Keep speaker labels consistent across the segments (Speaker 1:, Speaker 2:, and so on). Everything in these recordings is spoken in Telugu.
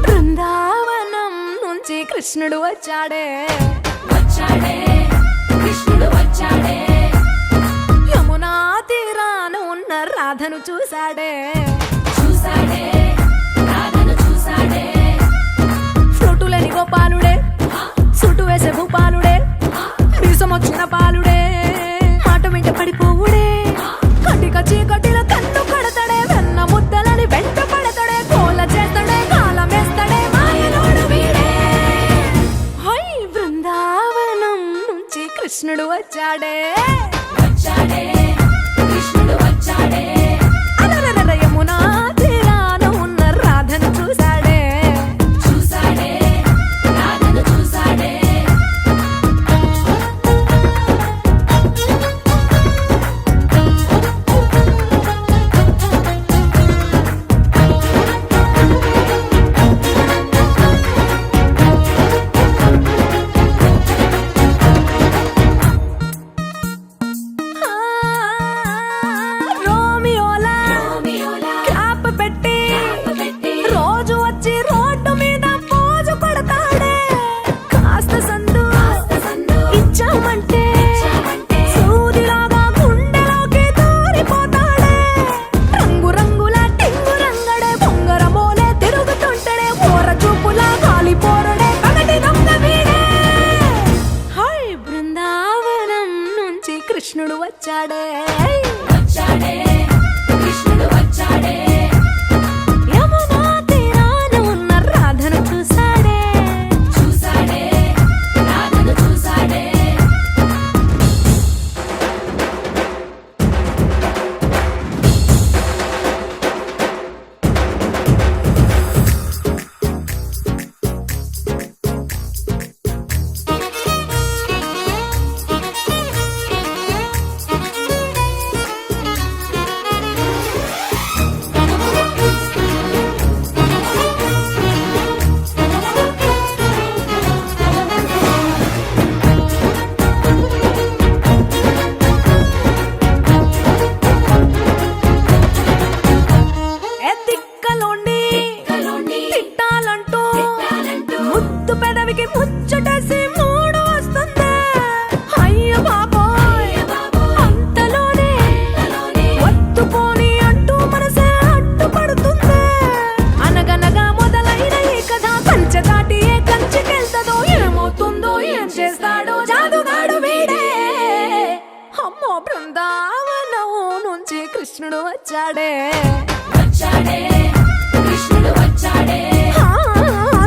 Speaker 1: బృందావనం నుంచి కృష్ణుడు వచ్చాడే
Speaker 2: కృష్ణుడు వచ్చాడే
Speaker 1: యమునా తీరాన ఉన్న రాధను చూశాడే
Speaker 2: రాధను చూశాడే
Speaker 1: ఫ్లూటులేని గోపాలుడే సుటు వేసే భూపాలుడే మీసమొచ్చిన పాలుడే మాట వెంట పడిపోవుడే కటిక చీకటిలో కన్ను కడతాడే వెన్న ముద్దలని వెంట పడతాడే కోల చేస్తాడే కాలం వేస్తాడే మాయలోడు వీడే హై బృందావనం నుంచి కృష్ణుడు వచ్చాడే
Speaker 2: కృష్ణుడు వచ్చాడే
Speaker 1: అలరర యమునా తీరాన ఉన్న రాధను చూశాడే
Speaker 2: రాధను చూశాడే
Speaker 1: ఆ, రోమియోలా క్యాప్ పెట్టి రోజు వచ్చి రోడ్డు మీద పోజు కొడతాడే కాస్త సందు ఇచ్చామంటే సూదిలాగా గుండెలోకి దూరిపోతాడే రంగు రంగుల టింగు రంగడే బొంగరమోలే తిరుగుతుంటాడే ఓర చూపులా కాలిపోరడే పగటి దొంగ వీడే హై బృందావనం నుంచి కృష్ణుడు వచ్చాడే
Speaker 2: కృష్ణుడు వచ్చాడే
Speaker 1: యమునా తీరాన ఉన్న రాధను చూశాడే
Speaker 2: రాధను చూశాడే
Speaker 1: ఎత్తిక్కలోండి తిట్టాలంటూ ముద్దు పెదవికి ముచ్చటేసి మూడు వస్తుంది అయ్య బాబోయ్ అంతలోనే ఒత్తుకోని అంటూ మనసే అడ్డుపడుతుంది అనగనగా మొదలైన ఈ కథ కంచె దాటి ఏ కంచెకెళ్తదో ఏమవుతుందో ఏం చేస్తాడో జాదుగాడు వీడే అమ్మో బృందావనం నుంచి కృష్ణుడు వచ్చాడే
Speaker 2: కృష్ణుడు వచ్చాడే
Speaker 1: ఆ,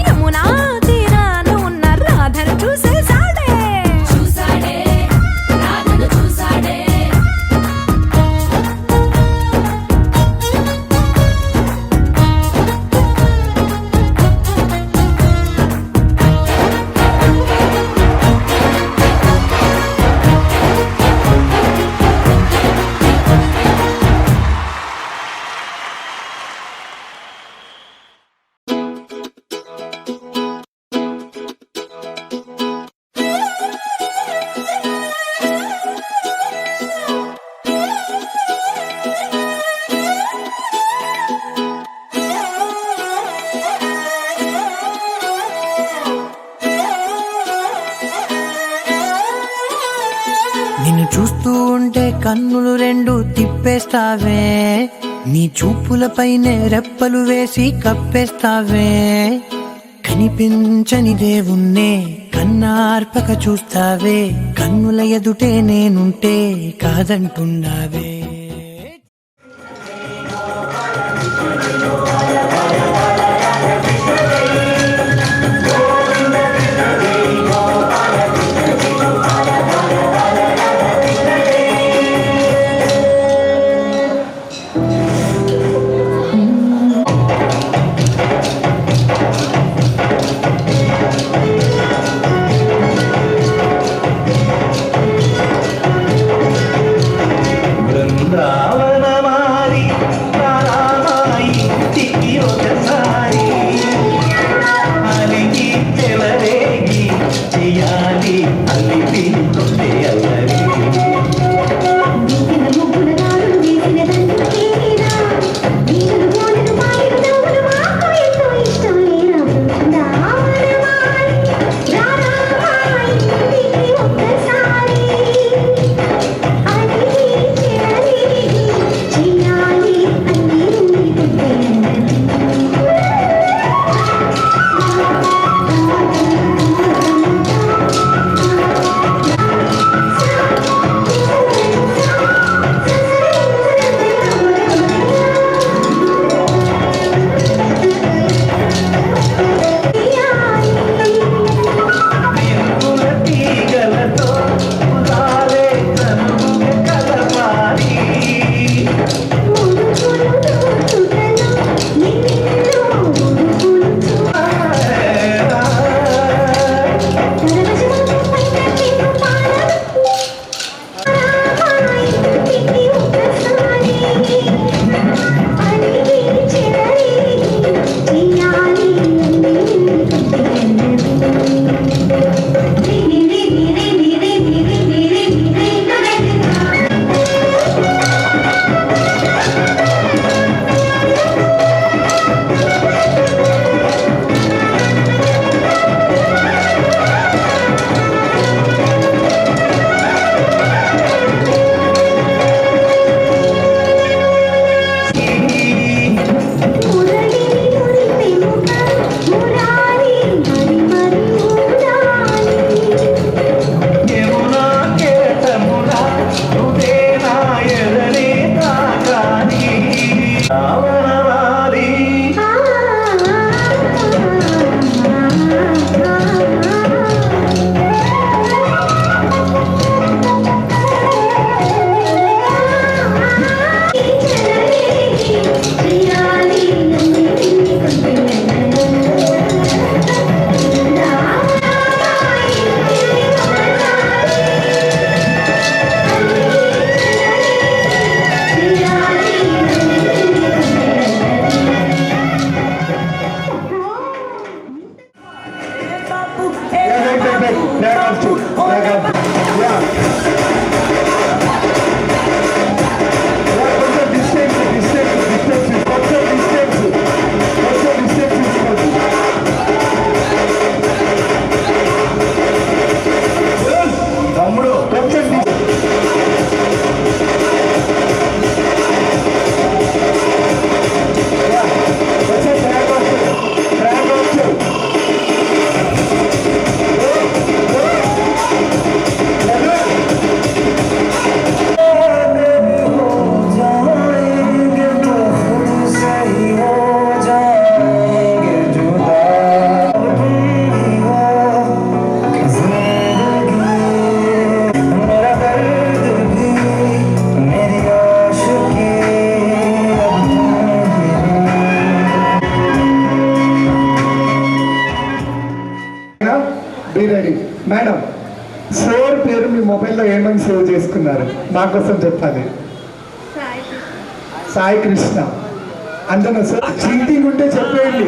Speaker 1: యమునా తీరాన ఉన్న రాధను చూసేశాడే
Speaker 2: రాధను చూశాడే
Speaker 3: నిన్ను చూస్తూ ఉంటే కన్నులు రెండు తిప్పేస్తావే నీ చూపులపైనే రెప్పలు వేసి కప్పేస్తావే కనిపించని దేవుణ్ణే కన్నార్పక చూస్తావే కన్నుల ఎదుటే నేనుంటే కాదంటున్నావే
Speaker 4: తీరుతుంటే అల్లరి
Speaker 5: మేడం సార్ పేరు మీ మొబైల్లో ఏమని సేవ్ చేసుకున్నారు మా కోసం చెప్పాలి. సాయి కృష్ణ అంతేనా సార్? చీటింగ్ ఉంటే చెప్పేయండి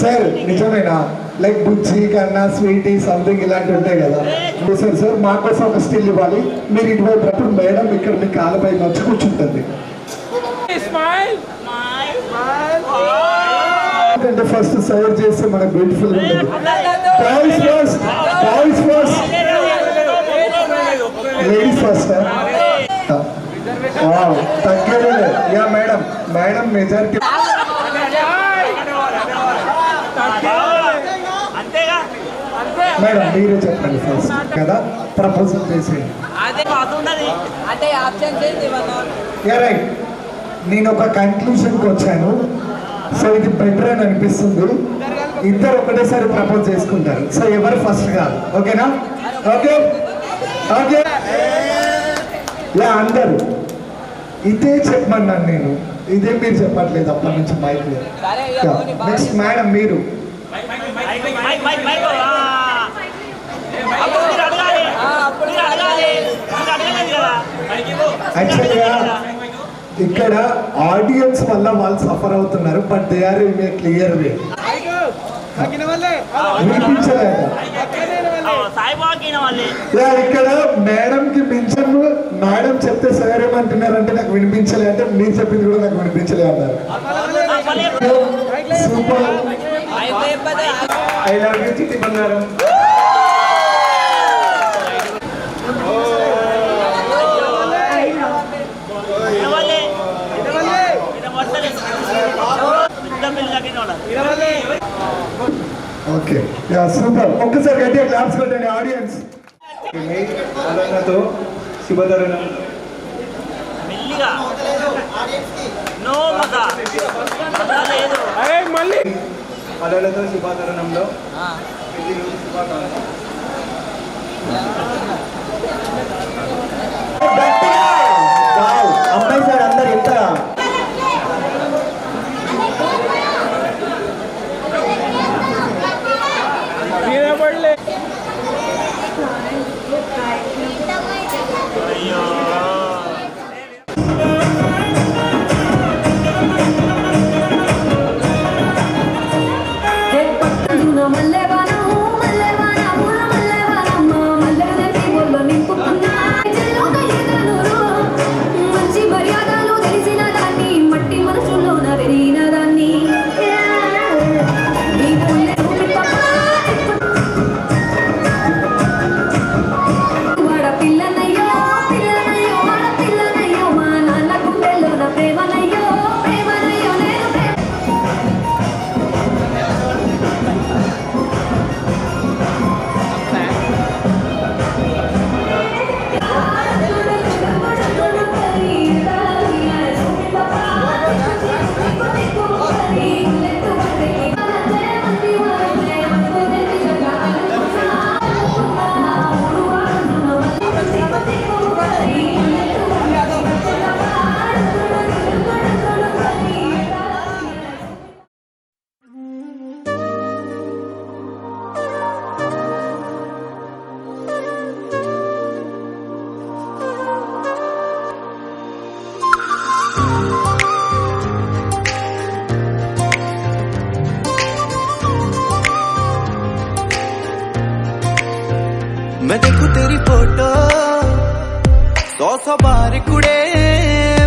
Speaker 5: సార్. నిజమేనా? లైక్ బుజ్జి కన్నా స్వీటీ సంథింగ్ ఇలాంటివి ఉంటాయి కదా సార్. సార్ మా కోసం ఒక స్టిల్ ఇవ్వాలి. మీరు ఇటువైపు అప్పుడు మేడం ఇక్కడ మీ కాళ్ళపై వచ్చి కూర్చుంటుంది. ఎందుకంటే ఫస్ట్ సర్వ్ చేస్తే మనకు బ్యూటిఫుల్ ఉంటుంది. Boys first, boys first, ladies first. తగ్గలేదు. Yeah madam, madam majority madam మీరే చెప్పండి ఫస్ట్ కదా ప్రపోజల్ చేసేయండి. రైట్, నేను ఒక కన్క్లూషన్కి వచ్చాను. సో ఇది బెటర్ అని అనిపిస్తుంది. ఇద్దరు ఒకటేసారి ప్రపోజ్ చేసుకుంటారు. సో ఎవరు ఫస్ట్ కాదు. ఓకేనా? ఓకే ఓకే యా అందరు ఇదే చెప్పమన్నాను నేను. ఇదే మీరు చెప్పట్లేదు అప్పటి నుంచి మైక్. నెక్స్ట్ మేడం మీరు. యాక్చువల్గా ఇక్కడ ఆడియన్స్ వల్ల వాళ్ళు సఫర్ అవుతున్నారు. But they are in a clear way. వినిపించలేదా? యా, ఇక్కడ మేడం కి మించను మేడం చెప్తే సార్ ఏమంటున్నారంటే నాకు వినిపించలే అంటే మీరు చెప్పింది కూడా నాకు వినిపించలే అన్నారు. సూపర్, ఐ లవ్ యూ చిట్టి బంగారం. Okay, yeah super. ఒక్కసారి గట్టిగా క్లాప్స్ కొట్టండి ఆడియన్స్.
Speaker 4: అలన్నతో శుభతరుణం అలలతో శుభతరుణంలో పెళ్లి రోజు శుభాకాంక్షలు.
Speaker 5: అమ్మాయి సార్ అందరు ఎంత
Speaker 1: మంచి మర్యాదలు తెలిసిన దాన్ని మట్టి మనసులో నవరిన దాన్ని వాడ పిల్లనయ్యో పిల్లనయ్యో వాడ పిల్లనయ్యో మా నాన్న గుండెల్లో నా ప్రేమనయ్యో ప్రేమనయ్యో నేను
Speaker 3: मैं देखूं तेरी फोटो 100 बार कुड़े,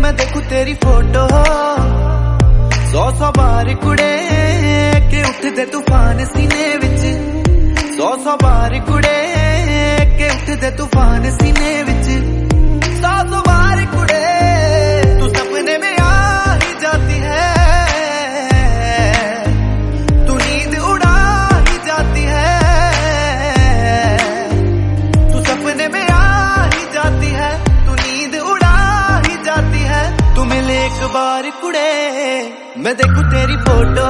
Speaker 3: मैं देखूं तेरी फोटो 100 बार कुड़े के उठदे तूफान सीने विच 100 बार कुड़े के उठदे तूफान सीने विच 100 बार कुड़े तू सपने में आ ही जाती है, तू नींद उड़ा ही जाती है, सपने में आ ही जाती है, तू नींद उड़ा ही जाती है, तू मिले एक बार कुड़े मैं देखूं तेरी फोटो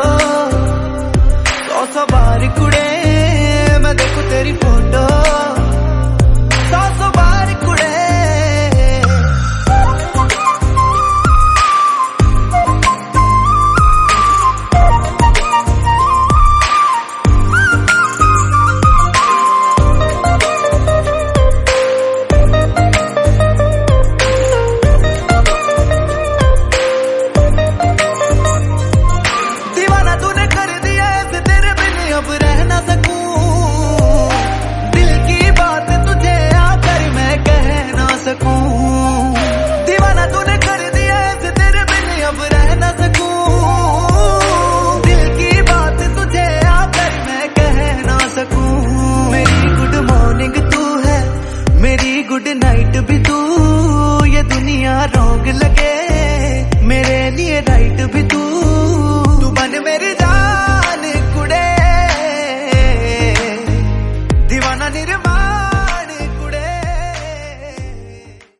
Speaker 3: 100 बार कुड़े मैं देखूं तेरी फोटो 100 बार कुड़े गुड नाइट भी तू, ये दुनिया रोग लगे मेरे लिए राइट भी